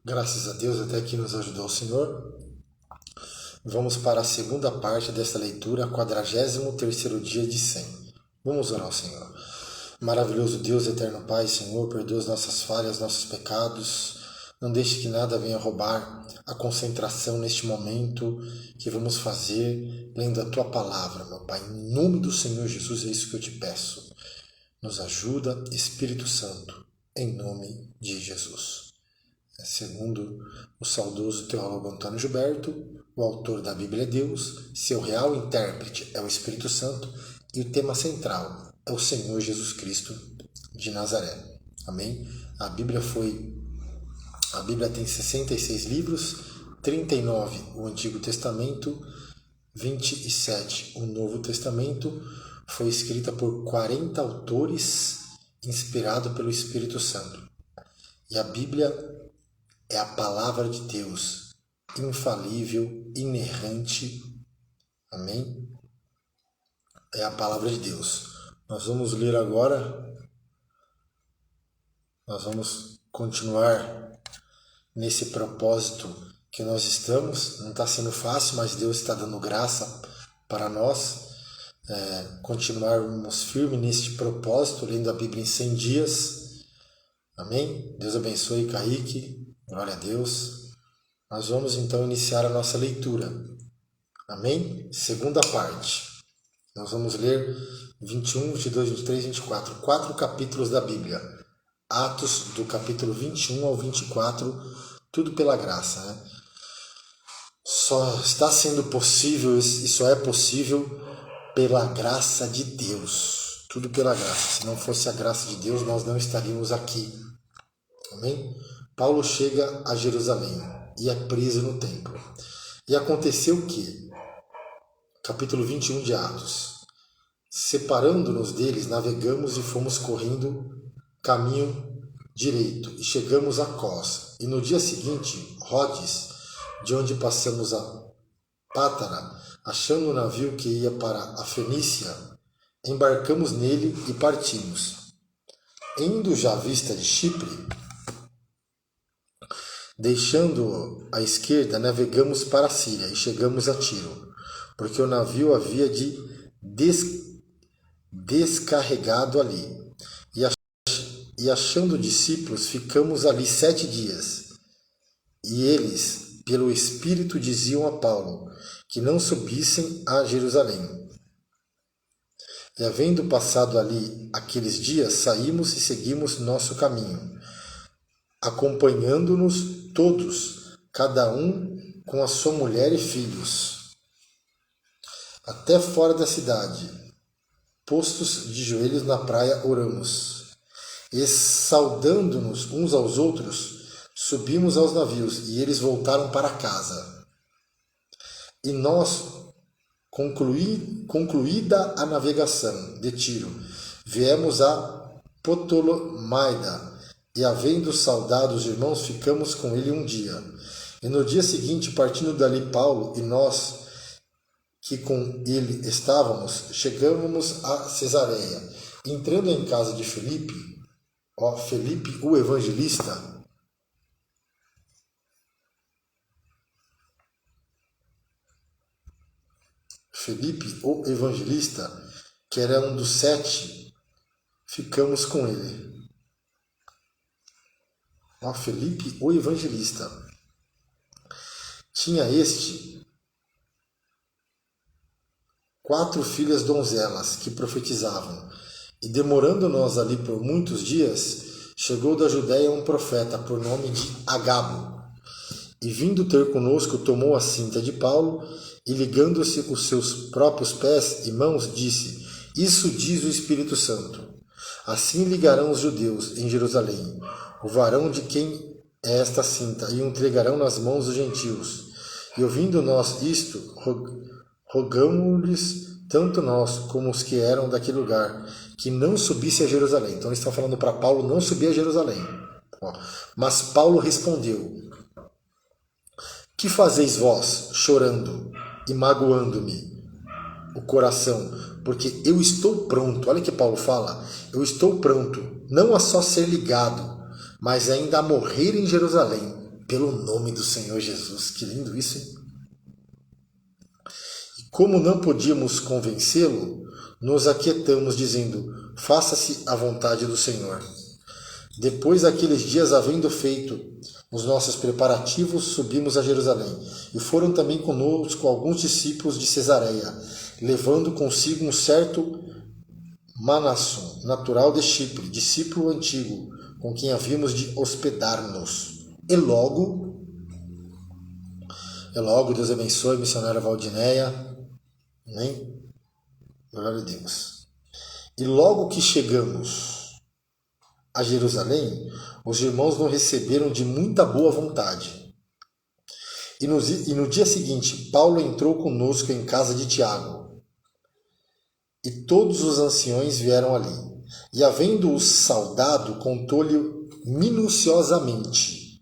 Graças a Deus, até aqui nos ajudou o Senhor. Vamos para a segunda parte desta leitura, 43º dia de 100. Vamos orar ao Senhor. Maravilhoso Deus, eterno Pai, Senhor, perdoa as nossas falhas, nossos pecados. Não deixe que nada venha roubar a concentração neste momento que vamos fazer, lendo a Tua palavra, meu Pai. Em nome do Senhor Jesus, é isso que eu te peço. Nos ajuda, Espírito Santo, em nome de Jesus. Segundo o saudoso teólogo Antônio Gilberto, o autor da Bíblia é Deus, seu real intérprete é o Espírito Santo e o tema central é o Senhor Jesus Cristo de Nazaré. Amém? A Bíblia tem 66 livros, 39 o Antigo Testamento, 27 o Novo Testamento. Foi escrita por 40 autores, inspirado pelo Espírito Santo. E a Bíblia é a palavra de Deus, infalível, inerrante. Amém? É a palavra de Deus. Nós vamos ler agora, nós vamos continuar nesse propósito que nós estamos. Não está sendo fácil, mas Deus está dando graça para nós. Continuarmos firmes neste propósito, lendo a Bíblia em 100 dias. Amém? Deus abençoe Kaique. Glória a Deus. Nós vamos então iniciar a nossa leitura. Amém? Segunda parte. Nós vamos ler 21, 22, 23, 24. 4 capítulos da Bíblia. Atos do capítulo 21 ao 24. Tudo pela graça, né? Só está sendo possível e só é possível pela graça de Deus. Tudo pela graça. Se não fosse a graça de Deus, nós não estaríamos aqui. Amém? Paulo chega a Jerusalém e é preso no templo. E aconteceu que, capítulo 21 de Atos, separando-nos deles, navegamos e fomos correndo caminho direito e chegamos a Cós. E no dia seguinte, Rodes, de onde passamos a Pátara, achando o navio que ia para a Fenícia, embarcamos nele e partimos. Indo já à vista de Chipre, deixando à esquerda, navegamos para a Síria e chegamos a Tiro, porque o navio havia de descarregado ali. E achando discípulos, ficamos ali 7 dias. E eles, pelo Espírito, diziam a Paulo que não subissem a Jerusalém. E havendo passado ali aqueles dias, saímos e seguimos nosso caminho, acompanhando-nos todos, cada um com a sua mulher e filhos, até fora da cidade. Postos de joelhos na praia, oramos. E saudando-nos uns aos outros, subimos aos navios, e eles voltaram para casa. E nós, concluída a navegação de Tiro, viemos a Ptolomaida, e havendo saudado os irmãos, ficamos com ele um dia. E no dia seguinte, partindo dali Paulo e nós, que com ele estávamos, chegamos a Cesareia. Entrando em casa de Felipe, Felipe o evangelista, que era um dos 7, ficamos com ele. Felipe o evangelista. Tinha este 4 filhas donzelas que profetizavam. E demorando nós ali por muitos dias, chegou da Judéia um profeta por nome de Agabo. E vindo ter conosco, tomou a cinta de Paulo e ligando-se os seus próprios pés e mãos, disse: Isso diz o Espírito Santo. Assim ligarão os judeus em Jerusalém o varão de quem é esta cinta, e o entregarão nas mãos dos gentios. E ouvindo nós isto, rogamos-lhes, tanto nós como os que eram daquele lugar, que não subisse a Jerusalém. Então eles estão falando para Paulo não subir a Jerusalém. Mas Paulo respondeu: Que fazeis vós, chorando e magoando-me o coração? Porque eu estou pronto. Olha que Paulo fala: eu estou pronto, não a só ser ligado, mas ainda a morrer em Jerusalém. pelo nome do Senhor Jesus. Que lindo isso, hein? E como não podíamos convencê-lo, nos aquietamos, dizendo: faça-se a vontade do Senhor. Depois daqueles dias, havendo feito os nossos preparativos, subimos a Jerusalém. E foram também conosco alguns discípulos de Cesareia, levando consigo um certo Manasson, natural de Chipre, discípulo antigo, com quem havíamos de hospedar-nos. E logo, Deus abençoe a missionária Valdineia. Amém? Glória a Deus. E logo que chegamos a Jerusalém, os irmãos nos receberam de muita boa vontade. E no dia seguinte, Paulo entrou conosco em casa de Tiago, e todos os anciões vieram ali. E havendo-os saudado, contou-lhe minuciosamente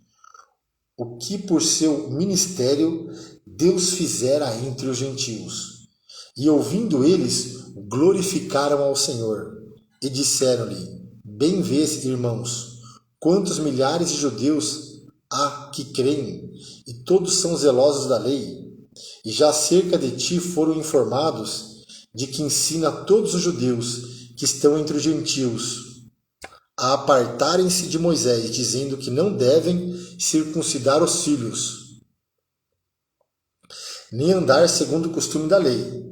o que por seu ministério Deus fizera entre os gentios. E ouvindo eles, glorificaram ao Senhor, e disseram-lhe: bem vês, irmãos, quantos milhares de judeus há que creem, e todos são zelosos da lei. E já acerca de ti foram informados de que ensina a todos os judeus que estão entre os gentios a apartarem-se de Moisés, dizendo que não devem circuncidar os filhos, nem andar segundo o costume da lei.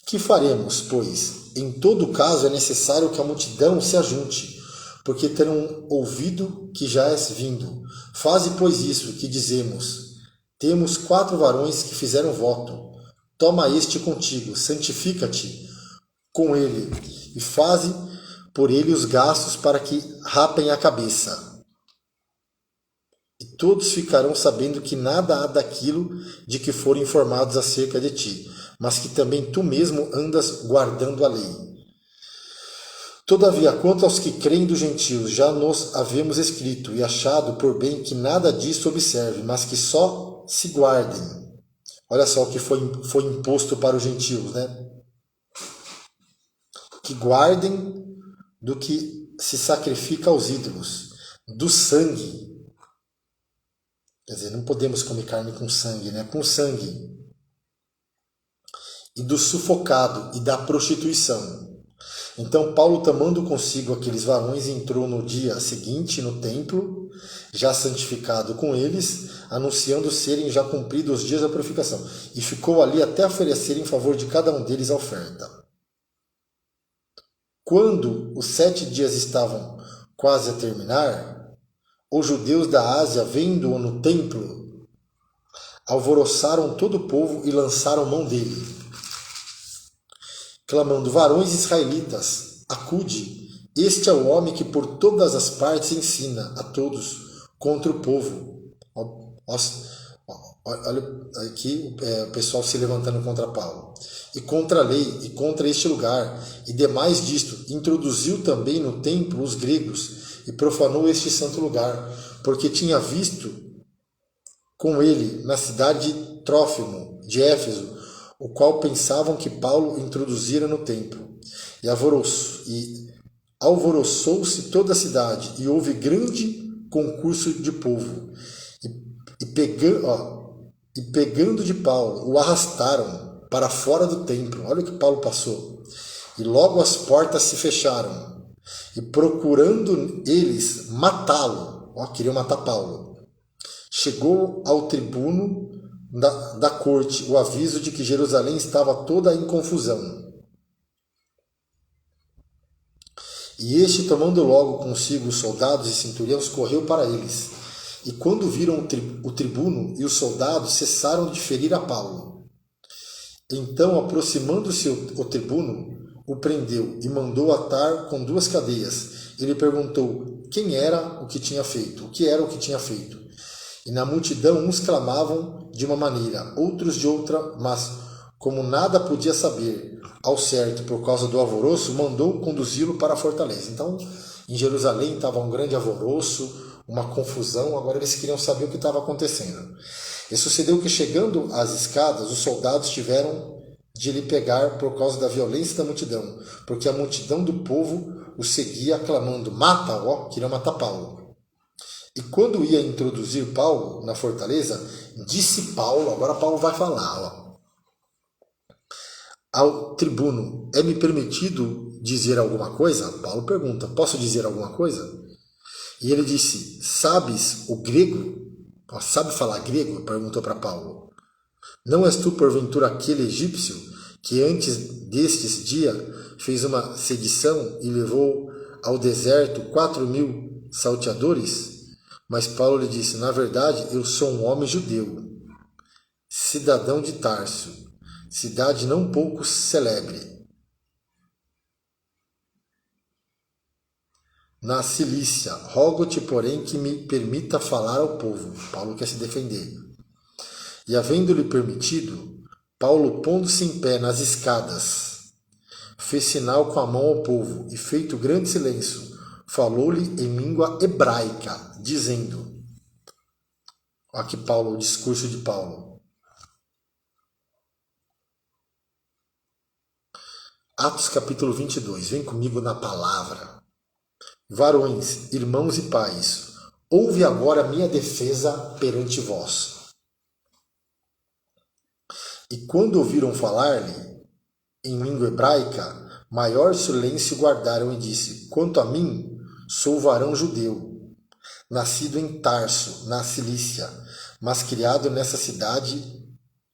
Que faremos, pois? Em todo caso é necessário que a multidão se ajunte, porque terão ouvido que já és vindo. Faze, pois, isso que dizemos. Temos 4 varões que fizeram voto. Toma este contigo, santifica-te com ele, e faze por ele os gastos para que rapem a cabeça. E todos ficarão sabendo que nada há daquilo de que foram informados acerca de ti, mas que também tu mesmo andas guardando a lei. Todavia, quanto aos que creem dos gentios, já nos havemos escrito e achado por bem que nada disso observe, mas que só se guardem. Olha só o que foi imposto para os gentios, né? Que guardem do que se sacrifica aos ídolos, do sangue. Quer dizer, não podemos comer carne com sangue, né? Com sangue. E do sufocado e da prostituição. Então Paulo, tomando consigo aqueles varões, entrou no dia seguinte no templo, já santificado com eles, anunciando serem já cumpridos os dias da purificação, e ficou ali até oferecer em favor de cada um deles a oferta. Quando os 7 dias estavam quase a terminar, os judeus da Ásia, vendo-o no templo, alvoroçaram todo o povo e lançaram mão dele, clamando: varões israelitas, acude, este é o homem que por todas as partes ensina a todos contra o povo. Olha aqui o pessoal se levantando contra Paulo. E contra a lei, e contra este lugar, e demais disto, introduziu também no templo os gregos, e profanou este santo lugar, porque tinha visto com ele na cidade de Trófimo, de Éfeso, o qual pensavam que Paulo introduzira no templo. E alvoroçou-se toda a cidade, e houve grande concurso de povo. E pegando de Paulo, o arrastaram para fora do templo. Olha o que Paulo passou. E logo as portas se fecharam. E procurando eles matá-lo, queriam matar Paulo, chegou ao tribuno da corte o aviso de que Jerusalém estava toda em confusão. E este, tomando logo consigo os soldados e centuriões, correu para eles. E quando viram o tribuno e os soldados, cessaram de ferir a Paulo. Então, aproximando-se o tribuno, o prendeu e mandou atar com 2 cadeias. Ele perguntou quem era o que tinha feito, o que era o que tinha feito. E na multidão uns clamavam de uma maneira, outros de outra, mas como nada podia saber ao certo por causa do alvoroço, mandou conduzi-lo para a fortaleza. Então, em Jerusalém estava um grande alvoroço, uma confusão, agora eles queriam saber o que estava acontecendo. E sucedeu que, chegando às escadas, os soldados tiveram de lhe pegar por causa da violência da multidão, porque a multidão do povo o seguia clamando: mata, queriam matar Paulo. E quando ia introduzir Paulo na fortaleza, disse Paulo, agora Paulo vai falar, ao tribuno: é-me permitido dizer alguma coisa? Paulo pergunta: posso dizer alguma coisa? E ele disse: sabes o grego? Sabe falar grego? Perguntou para Paulo. Não és tu, porventura, aquele egípcio que antes destes dias fez uma sedição e levou ao deserto 4.000 salteadores? Mas Paulo lhe disse: na verdade, eu sou um homem judeu, cidadão de Tarso, cidade não pouco celebre, na Cilícia. Rogo-te, porém, que me permita falar ao povo. Paulo quer se defender. E havendo-lhe permitido, Paulo, pondo-se em pé nas escadas, fez sinal com a mão ao povo, e feito grande silêncio, falou-lhe em língua hebraica, dizendo... Aqui Paulo, o discurso de Paulo. Atos capítulo 22, vem comigo na palavra. Varões, irmãos e pais, ouve agora a minha defesa perante vós. E quando ouviram falar-lhe em língua hebraica, maior silêncio guardaram e disse: quanto a mim, sou varão judeu, nascido em Tarso, na Cilícia, mas criado nessa cidade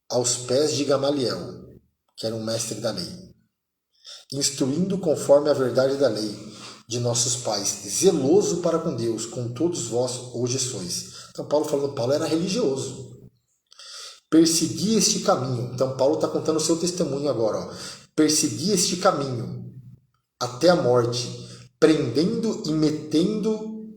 aos pés de Gamaliel, que era um mestre da lei, instruindo conforme a verdade da lei de nossos pais, zeloso para com Deus, com todos vós hoje sois. Então Paulo era religioso. Persegui este caminho. Então Paulo está contando o seu testemunho agora. Persegui este caminho até a morte, prendendo e metendo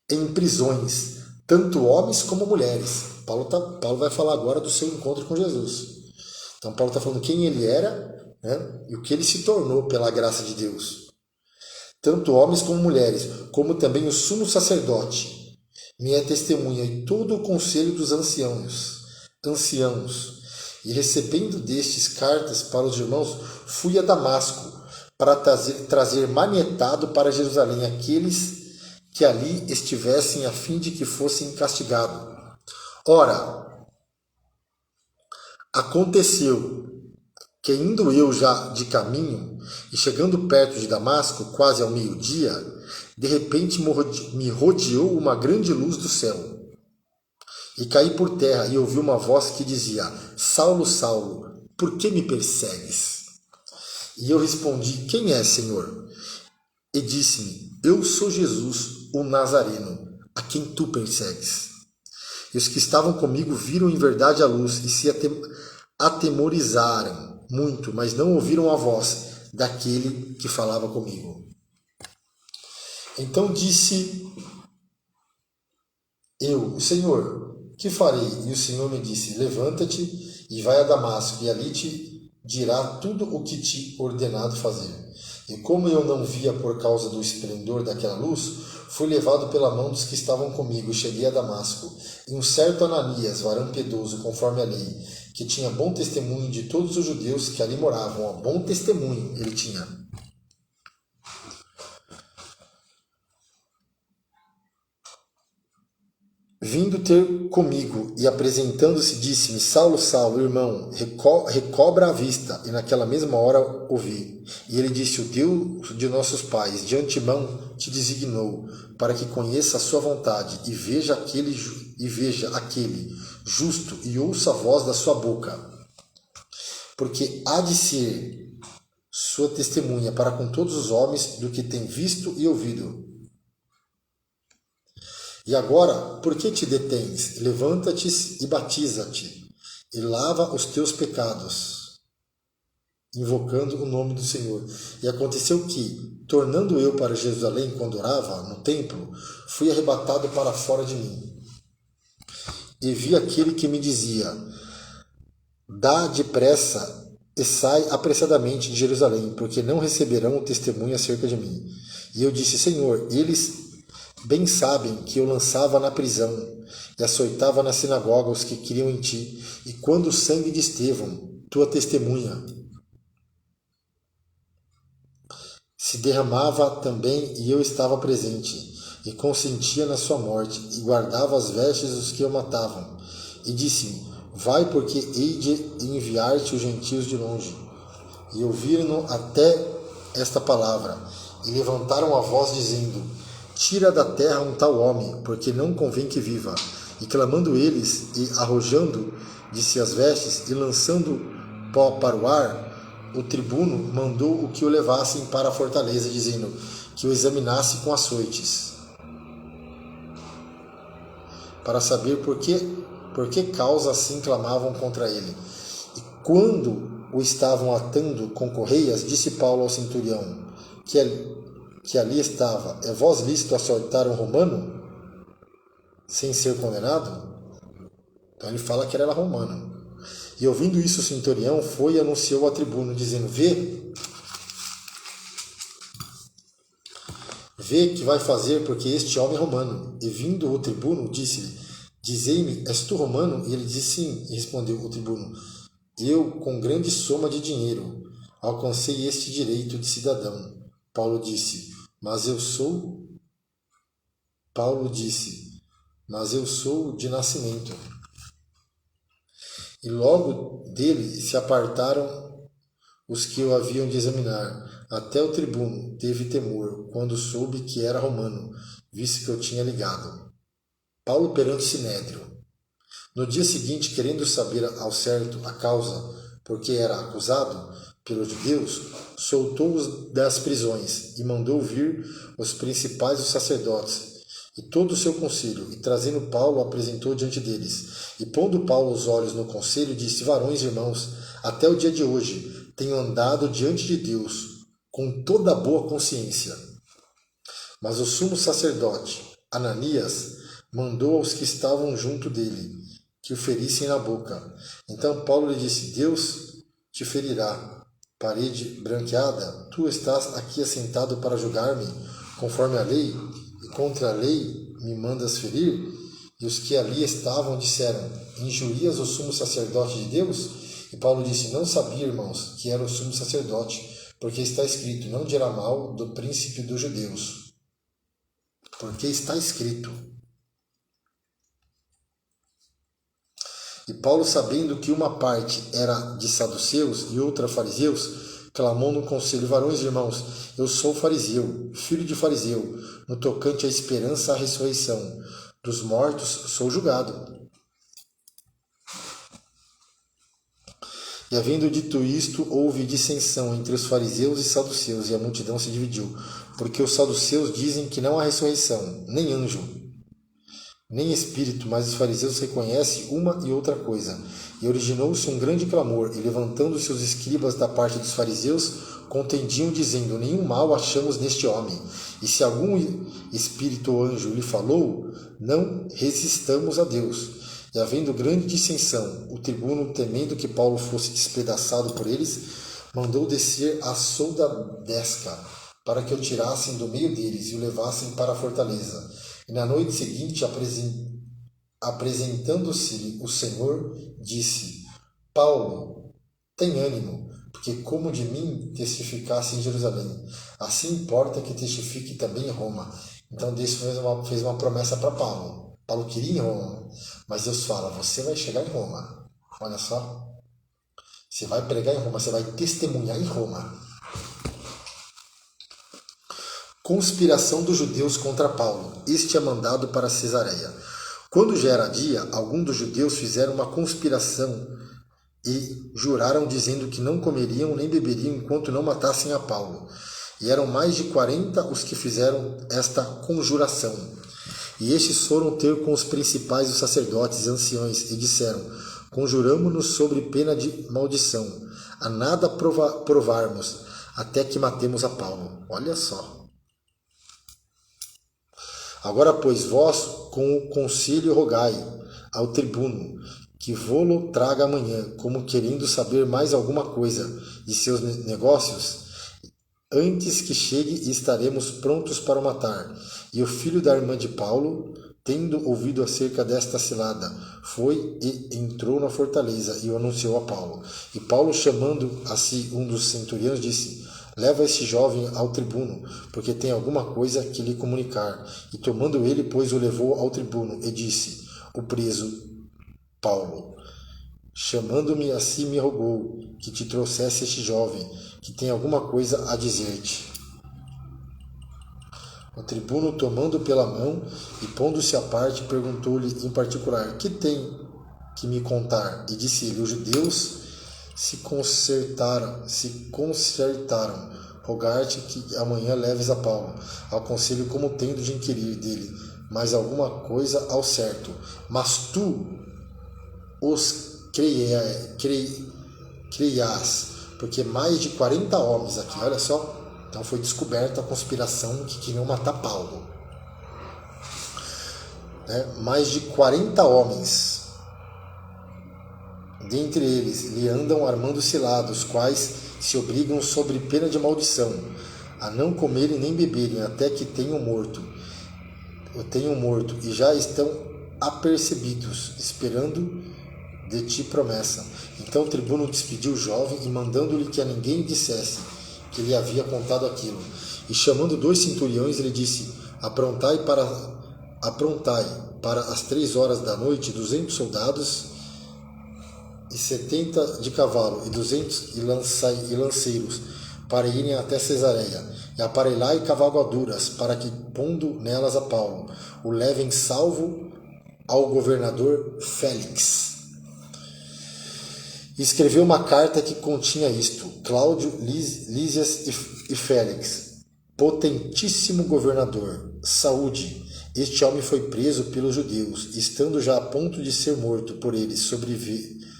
em prisões, tanto homens como mulheres. Paulo vai falar agora do seu encontro com Jesus. Então Paulo está falando quem ele era, né, e o que ele se tornou pela graça de Deus. Tanto homens como mulheres, como também o sumo sacerdote, minha testemunha e todo o conselho dos anciãos, e recebendo destes cartas para os irmãos, fui a Damasco para trazer manietado para Jerusalém aqueles que ali estivessem a fim de que fossem castigados. Ora, aconteceu que indo eu já de caminho e chegando perto de Damasco, quase ao meio-dia, de repente me rodeou uma grande luz do céu. E caí por terra e ouvi uma voz que dizia: Saulo, Saulo, por que me persegues? E eu respondi: quem é, Senhor? E disse-me: eu sou Jesus, o Nazareno, a quem tu persegues. E os que estavam comigo viram em verdade a luz e se atemorizaram muito, mas não ouviram a voz daquele que falava comigo. Então disse eu: Senhor, que farei? E o Senhor me disse: levanta-te e vai a Damasco, e ali te dirá tudo o que te ordenado fazer. E como eu não via por causa do esplendor daquela luz, fui levado pela mão dos que estavam comigo e cheguei a Damasco. E um certo Ananias, varão piedoso conforme a lei, que tinha bom testemunho de todos os judeus que ali moravam, bom testemunho ele tinha. Vindo ter comigo e apresentando-se, disse-me: Saulo, Saulo, irmão, recobra a vista. E naquela mesma hora ouvi. E ele disse: o Deus de nossos pais de antemão te designou para que conheça a sua vontade e veja aquele justo e ouça a voz da sua boca. Porque há de ser sua testemunha para com todos os homens do que tem visto e ouvido. E agora, por que te detens? Levanta-te e batiza-te, e lava os teus pecados, invocando o nome do Senhor. E aconteceu que, tornando eu para Jerusalém quando orava no templo, fui arrebatado para fora de mim. E vi aquele que me dizia: dá depressa e sai apressadamente de Jerusalém, porque não receberão o testemunho acerca de mim. E eu disse: Senhor, eles bem sabem que eu lançava na prisão e açoitava na sinagoga os que criam em ti, e quando o sangue de Estevão, tua testemunha, se derramava também e eu estava presente, e consentia na sua morte, e guardava as vestes dos que o matavam. E disse-me: vai, porque hei de enviar-te os gentios de longe. E ouviram até esta palavra, e levantaram a voz, dizendo: tira da terra um tal homem, porque não convém que viva. E clamando eles, e arrojando de si as vestes, e lançando pó para o ar, o tribuno mandou o que o levassem para a fortaleza, dizendo que o examinasse com açoites, para saber por que causa assim clamavam contra ele. E quando o estavam atando com correias, disse Paulo ao centurião, que ali estava: é vós lícito açoitar um romano sem ser condenado? Então ele fala que ele era romano. E ouvindo isso, o centurião foi e anunciou ao tribuno, dizendo: vê que vai fazer, porque este homem é romano. E vindo o tribuno, disse-lhe: dizei-me, és tu romano? E ele disse: sim. E respondeu o tribuno: eu, com grande soma de dinheiro, alcancei este direito de cidadão. Paulo disse: mas eu sou de nascimento. E logo dele se apartaram os que o haviam de examinar. Até o tribuno teve temor, quando soube que era romano, visto que eu tinha ligado. Paulo perante o Sinédrio. No dia seguinte, querendo saber ao certo a causa por que era acusado pelos judeus, soltou-os das prisões e mandou vir os principais dos sacerdotes e todo o seu conselho, e trazendo Paulo, apresentou diante deles. E pondo Paulo os olhos no conselho, disse: varões e irmãos, até o dia de hoje tenho andado diante de Deus com toda a boa consciência. Mas o sumo sacerdote, Ananias, mandou aos que estavam junto dele que o ferissem na boca. Então Paulo lhe disse: Deus te ferirá. Parede branqueada, tu estás aqui assentado para julgar-me conforme a lei, e contra a lei me mandas ferir? E os que ali estavam disseram: injurias o sumo sacerdote de Deus? E Paulo disse: não sabia, irmãos, que era o sumo sacerdote, porque está escrito: não dirá mal do príncipe dos judeus. Porque está escrito. E Paulo, sabendo que uma parte era de saduceus e outra fariseus, clamou no conselho: varões e irmãos, eu sou fariseu, filho de fariseu, no tocante à esperança à ressurreição dos mortos sou julgado. E havendo dito isto, houve dissensão entre os fariseus e saduceus, e a multidão se dividiu, porque os saduceus dizem que não há ressurreição, nem anjo, nem espírito, mas os fariseus reconhecem uma e outra coisa. E originou-se um grande clamor, e levantando-se os escribas da parte dos fariseus, contendiam, dizendo: nenhum mal achamos neste homem, e se algum espírito ou anjo lhe falou, não resistamos a Deus. E havendo grande dissensão, o tribuno, temendo que Paulo fosse despedaçado por eles, mandou descer a soldadesca, para que o tirassem do meio deles e o levassem para a fortaleza. E na noite seguinte, apresentando-se o Senhor, disse: Paulo, tem ânimo, porque como de mim testificasse em Jerusalém, assim importa que testifique também em Roma. Então Deus fez uma promessa para Paulo. Paulo queria ir em Roma, mas Deus fala: você vai chegar em Roma. Olha só, você vai pregar em Roma, você vai testemunhar em Roma. Conspiração dos judeus contra Paulo. Este é mandado para Cesareia. Quando já era dia, alguns dos judeus fizeram uma conspiração e juraram, dizendo que não comeriam nem beberiam enquanto não matassem a Paulo. E eram mais de 40 os que fizeram esta conjuração. E estes foram ter com os principais dos sacerdotes e anciões e disseram: conjuramo-nos sobre pena de maldição, a nada provarmos, até que matemos a Paulo. Olha só. Agora, pois, vós, com o concílio, rogai ao tribuno que vô-lo traga amanhã, como querendo saber mais alguma coisa de seus negócios, antes que chegue, e estaremos prontos para o matar. E o filho da irmã de Paulo, tendo ouvido acerca desta cilada, foi e entrou na fortaleza e o anunciou a Paulo. E Paulo, chamando a si um dos centuriões, disse: leva este jovem ao tribuno, porque tem alguma coisa que lhe comunicar. E tomando ele, pois o levou ao tribuno, e disse: o preso Paulo, chamando-me a si, me rogou que te trouxesse este jovem, que tem alguma coisa a dizer-te. O tribuno, tomando pela mão e pondo-se à parte, perguntou-lhe em particular: que tem que me contar? E disse ele: os judeus se concertaram, rogar-te que amanhã leves a Paulo. Aconselho como tendo de inquirir dele mais alguma coisa ao certo. Mas tu os creias, porque mais de 40 homens aqui, olha só. Então foi descoberta a conspiração que queriam matar Paulo. Mais de 40 homens, dentre eles lhe andam armando cilados, quais se obrigam sobre pena de maldição a não comerem nem beberem até que tenham morto, e já estão apercebidos, esperando de ti promessa. Então o tribuno despediu o jovem e mandando-lhe que a ninguém dissesse que lhe havia contado aquilo. E chamando 2 centuriões, ele disse: aprontai para as 3 horas da noite 200 soldados e 70 de cavalo e 200 lanceiros para irem até Cesareia, e aparelhai cavalgaduras para que, pondo nelas a Paulo, o levem salvo ao governador Félix. E escreveu uma carta que continha isto: Cláudio, Lísias e Félix, potentíssimo governador, saúde. Este homem foi preso pelos judeus, estando já a ponto de ser morto por eles.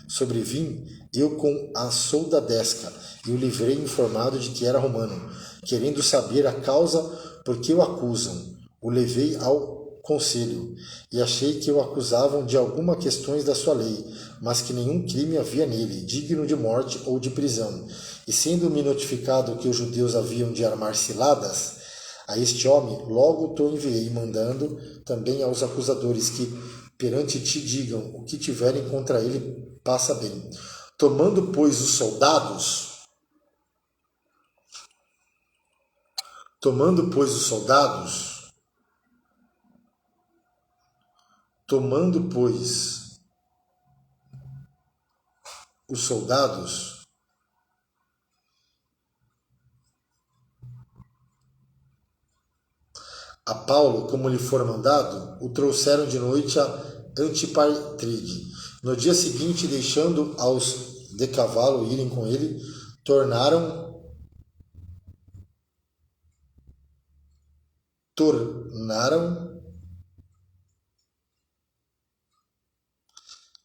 Sobrevim eu com a soldadesca e o livrei informado de que era romano, querendo saber a causa por que o acusam. O levei ao conselho e achei que o acusavam de algumas questões da sua lei, mas que nenhum crime havia nele, digno de morte ou de prisão. E sendo-me notificado que os judeus haviam de armar ciladas a este homem, logo te enviei, mandando também aos acusadores que perante ti digam o que tiverem contra ele, passa bem. Tomando, pois, os soldados, Tomando, pois, os soldados, a Paulo, como lhe for mandado, o trouxeram de noite a Antipatride. No dia seguinte, deixando aos de cavalo irem com ele, tornaram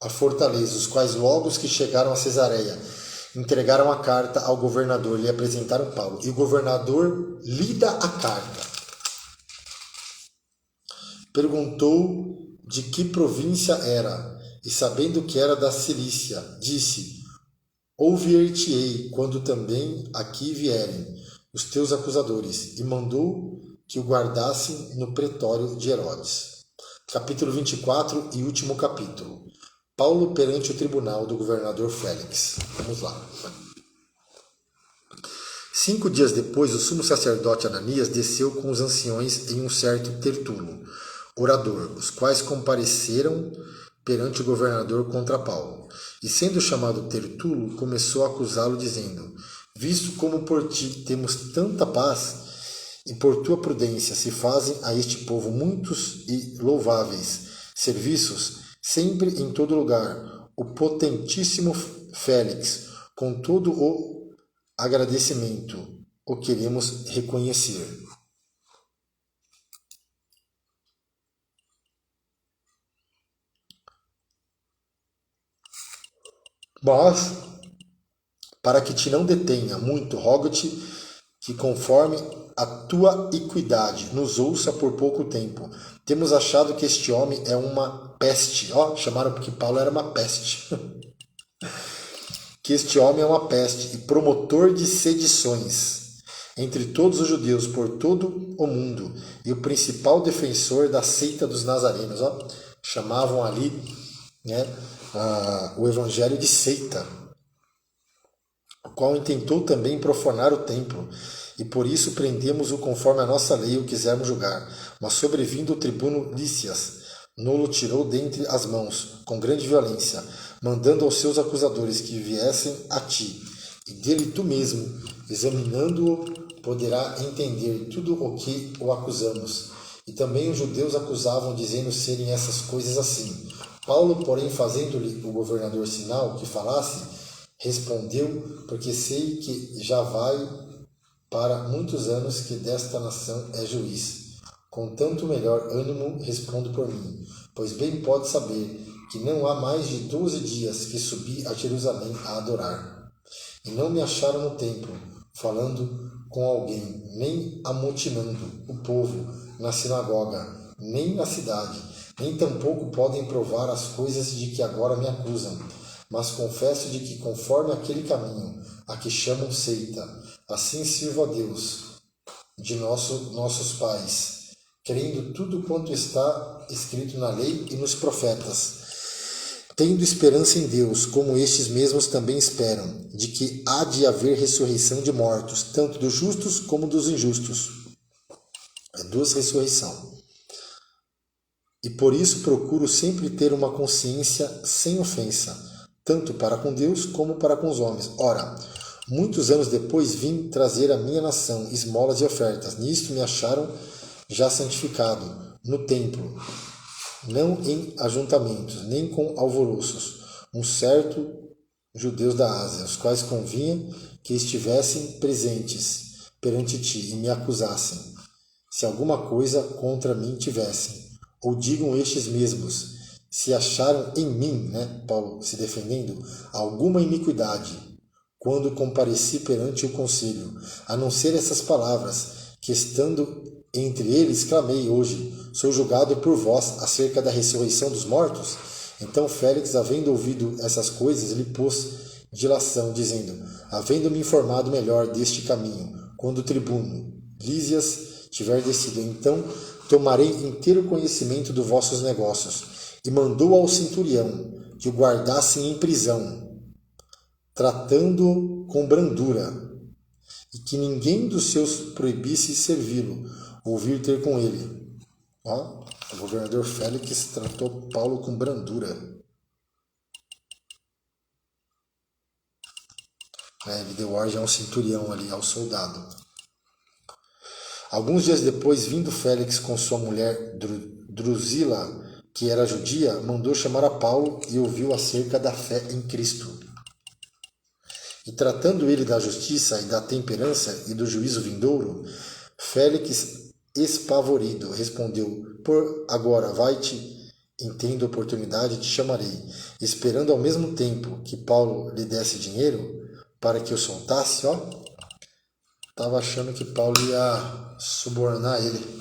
a fortaleza, os quais logo que chegaram a Cesareia, entregaram a carta ao governador, lhe apresentaram Paulo. E o governador lida a carta. Perguntou de que província era, e sabendo que era da Cilícia, disse: ouvir-te-ei quando também aqui vierem os teus acusadores, e mandou que o guardassem no pretório de Herodes. Capítulo 24 e último capítulo. Paulo perante o tribunal do governador Félix. Vamos lá. 5 dias depois, o sumo sacerdote Ananias desceu com os anciões em um certo Tertulo, orador, os quais compareceram perante o governador contra Paulo. E sendo chamado Tertulo, começou a acusá-lo, dizendo: visto como por ti temos tanta paz, e por tua prudência se fazem a este povo muitos e louváveis serviços, sempre em todo lugar, o potentíssimo Félix, com todo o agradecimento, o queremos reconhecer. Mas, para que te não detenha muito, rogo-te que, conforme a tua equidade, nos ouça por pouco tempo. Temos achado que este homem é uma peste. Chamaram porque Paulo era uma peste. Que este homem é uma peste e promotor de sedições entre todos os judeus por todo o mundo, e o principal defensor da seita dos nazarenos. Chamavam ali, o evangelho de seita. o qual intentou também profanar o templo, e por isso prendemos-o conforme a nossa lei o quisermos julgar. Mas sobrevindo o tribuno Lícias, Nolo tirou dentre as mãos, com grande violência, mandando aos seus acusadores que viessem a ti, e dele tu mesmo, examinando-o, poderá entender tudo o que o acusamos. E também os judeus acusavam, dizendo serem essas coisas assim. Paulo, porém, fazendo-lhe o governador sinal que falasse, respondeu, porque sei que já vai para muitos anos que desta nação é juiz. Com tanto melhor ânimo respondo por mim, pois bem pode saber que não há mais de 12 dias que subi a Jerusalém a adorar. E não me acharam no templo, falando com alguém, nem amotinando o povo na sinagoga, nem na cidade, nem tampouco podem provar as coisas de que agora me acusam. Mas confesso de que, conforme aquele caminho a que chamam seita, assim sirvo a Deus, de nossos pais, crendo tudo quanto está escrito na lei e nos profetas, tendo esperança em Deus, como estes mesmos também esperam, de que há de haver ressurreição de mortos, tanto dos justos como dos injustos. É duas ressurreições. E por isso procuro sempre ter uma consciência sem ofensa, tanto para com Deus como para com os homens. Ora, muitos anos depois vim trazer à minha nação esmolas e ofertas. Nisto me acharam já santificado, no templo, não em ajuntamentos, nem com alvoroços, um certo judeus da Ásia, os quais convinha que estivessem presentes perante ti e me acusassem, se alguma coisa contra mim tivessem. Ou digam estes mesmos, se acharam em mim, Paulo se defendendo, alguma iniquidade, quando compareci perante o conselho, a não ser essas palavras, que estando entre eles clamei hoje, sou julgado por vós acerca da ressurreição dos mortos? Então Félix, havendo ouvido essas coisas, lhe pôs dilação, dizendo, havendo-me informado melhor deste caminho, quando o tribuno Lísias tiver descido, então tomarei inteiro conhecimento dos vossos negócios. E mandou ao centurião que o guardassem em prisão, tratando-o com brandura, e que ninguém dos seus proibisse servi-lo, ou vir ter com ele. O governador Félix tratou Paulo com brandura. Ele deu ordem ao centurião ali, ao soldado. Alguns dias depois, vindo Félix com sua mulher Drusila, que era judia, mandou chamar a Paulo e ouviu acerca da fé em Cristo. E tratando ele da justiça e da temperança e do juízo vindouro, Félix, espavorido, respondeu, por agora vai-te, entendo a oportunidade, te chamarei, esperando ao mesmo tempo que Paulo lhe desse dinheiro para que o soltasse, estava achando que Paulo ia subornar ele.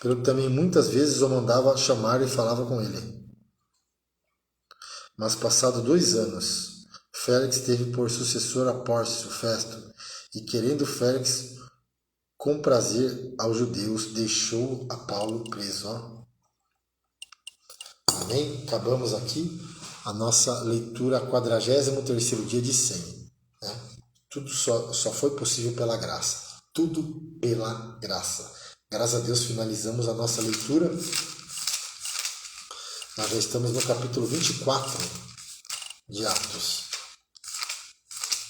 Pelo que também muitas vezes o mandava chamar e falava com ele. Mas passado 2 anos, Félix teve por sucessor a Pórcio Festo, e querendo Félix comprazer aos judeus, deixou a Paulo preso. Amém? Acabamos aqui a nossa leitura 43º dia de 100. Tudo só foi possível pela graça. Tudo pela graça. Graças a Deus finalizamos a nossa leitura. Nós já estamos no capítulo 24 de Atos.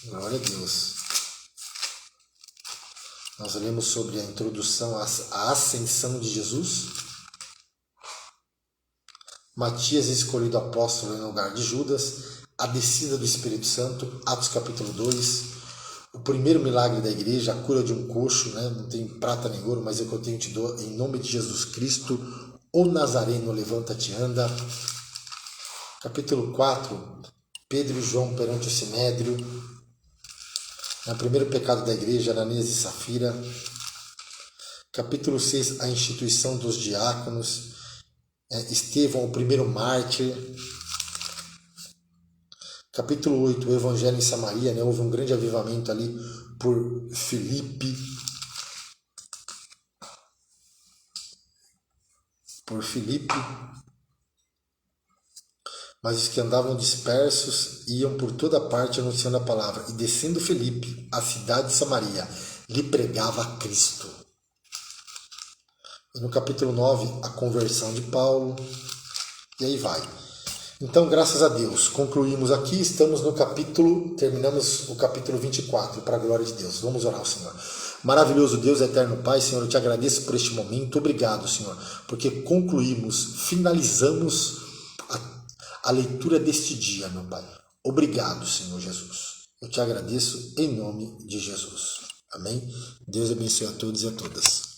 Glória a Deus. Nós lemos sobre a introdução à ascensão de Jesus. Matias escolhido apóstolo em lugar de Judas. A descida do Espírito Santo. Atos capítulo 2. O primeiro milagre da igreja, a cura de um coxo, não tem prata nem ouro, mas é o que eu tenho te dou, em nome de Jesus Cristo, o Nazareno, levanta-te e anda. Capítulo 4, Pedro e João perante o Sinédrio. O primeiro pecado da igreja, Ananias e Safira. Capítulo 6, a instituição dos diáconos. Estevão, o primeiro mártir. Capítulo 8, o Evangelho em Samaria, houve um grande avivamento ali por Filipe. Mas os que andavam dispersos iam por toda parte anunciando a palavra. E descendo Felipe, a cidade de Samaria, lhe pregava a Cristo. E no capítulo 9, a conversão de Paulo. E aí vai. Então, graças a Deus, concluímos aqui, estamos no capítulo, terminamos o capítulo 24, para a glória de Deus. Vamos orar ao Senhor. Maravilhoso Deus, eterno Pai, Senhor, eu te agradeço por este momento. Obrigado, Senhor, porque concluímos, finalizamos a leitura deste dia, meu Pai. Obrigado, Senhor Jesus. Eu te agradeço em nome de Jesus. Amém? Deus abençoe a todos e a todas.